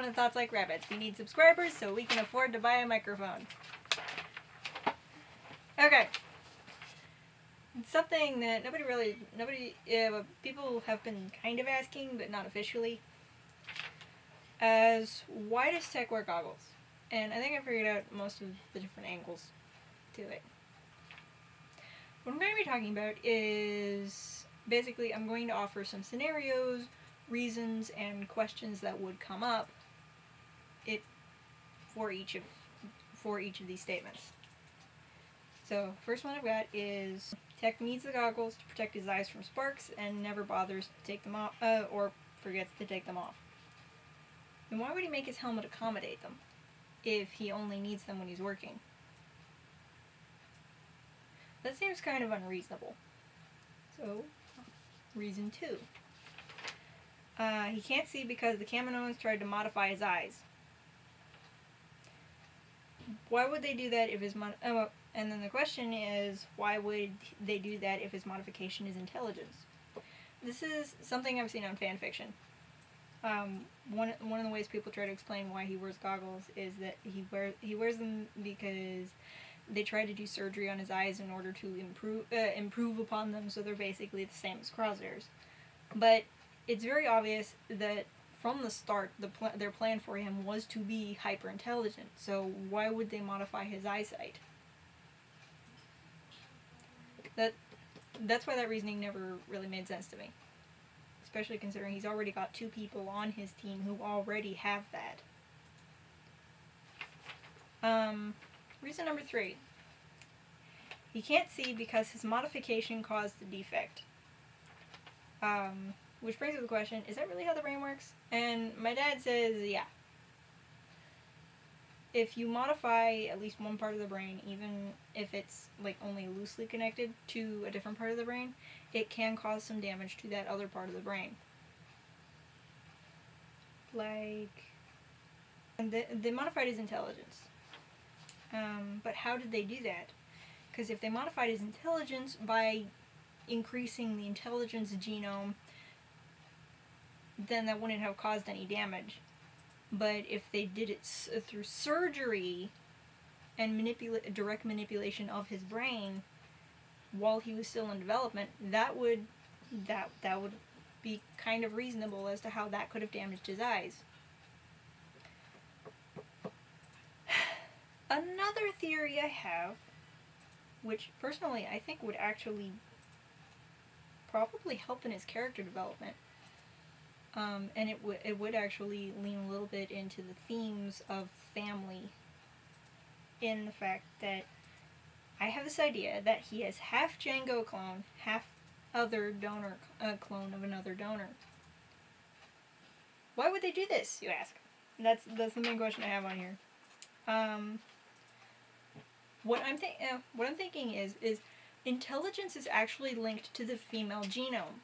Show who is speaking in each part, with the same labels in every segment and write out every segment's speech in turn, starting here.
Speaker 1: microphone and thoughts like rabbits. We need subscribers so we can afford to buy a microphone. Okay. Something that people have been kind of asking, but not officially, as why does Tech wear goggles? And I think I figured out most of the different angles to it. What I'm going to be talking about is, basically, I'm going to offer some scenarios, reasons, and questions that would come up for each of these statements. So, first one I've got is Tech needs the goggles to protect his eyes from sparks and never bothers to take them off, or forgets to take them off. Then why would he make his helmet accommodate them if he only needs them when he's working? That seems kind of unreasonable. So, reason 2. He can't see because the Kaminoans tried to modify his eyes. Why would they do that if his and then the question is, why would they do that if his modification is intelligence? This is something I've seen on fanfiction. One of the ways people try to explain why he wears goggles is that he wears them because they try to do surgery on his eyes in order to improve upon them, so they're basically the same as crosshairs. But it's very obvious that from the start, their plan for him was to be hyper intelligent. So why would they modify his eyesight? That's why that reasoning never really made sense to me. Especially considering he's already got 2 people on his team who already have that. Reason number 3. He can't see because his modification caused the defect. Which brings up the question, is that really how the brain works? And my dad says, yeah. If you modify at least one part of the brain, even if it's like only loosely connected to a different part of the brain, it can cause some damage to that other part of the brain. And they modified his intelligence. But how did they do that? Because if they modified his intelligence by increasing the intelligence genome, then that wouldn't have caused any damage. But if they did it through surgery and direct manipulation of his brain while he was still in development, that would be kind of reasonable as to how that could have damaged his eyes. Another theory I have, which personally I think would actually probably help in his character development, and it would actually lean a little bit into the themes of family, in the fact that I have this idea that he is half Django clone, half other donor clone of another donor. Why would they do this, you ask? That's the main question I have on here. What I'm thinking is intelligence is actually linked to the female genome.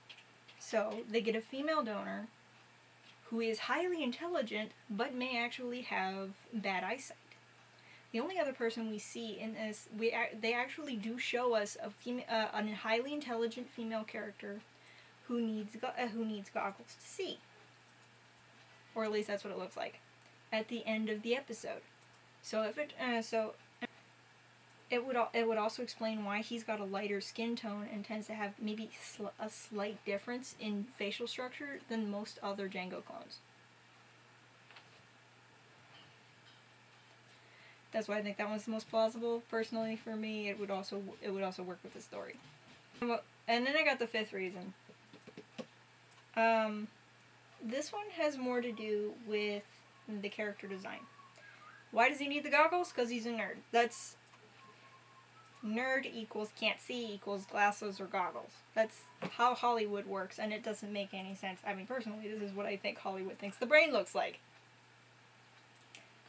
Speaker 1: So they get a female donor who is highly intelligent but may actually have bad eyesight. The only other person we see in this, they actually do show us a highly intelligent female character who needs goggles to see, or at least that's what it looks like at the end of the episode. So it would also explain why he's got a lighter skin tone and tends to have maybe a slight difference in facial structure than most other Django clones. That's why I think that one's the most plausible. Personally, for me, it would also work with the story. And then I got the 5th reason. This one has more to do with the character design. Why does he need the goggles? Because he's a nerd. That's nerd equals can't see equals glasses or goggles. That's how Hollywood works, and it doesn't make any sense. I mean, personally, this is what I think Hollywood thinks the brain looks like.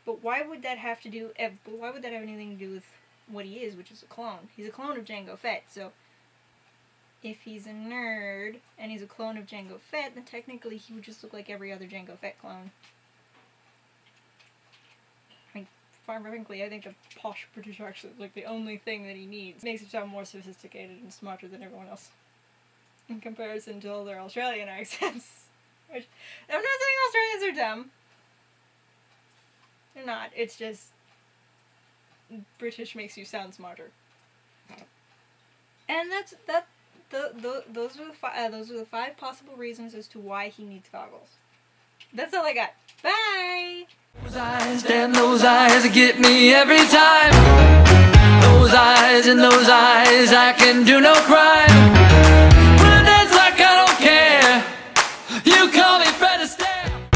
Speaker 1: But why would that have anything to do with what he is, which is a clone? He's a clone of Jango Fett, so if he's a nerd and he's a clone of Jango Fett, then technically he would just look like every other Jango Fett clone. I mean, frankly, I think the posh British accent is like the only thing that he needs. It makes him sound more sophisticated and smarter than everyone else in comparison to all their Australian accents. Which, I'm not saying Australians are dumb. They're not. It's just British makes you sound smarter. And those are the 5 possible reasons as to why he needs goggles. That's all I got. Bye.
Speaker 2: Those eyes, damn those eyes get me every time. Those eyes, in those eyes I can do no crime.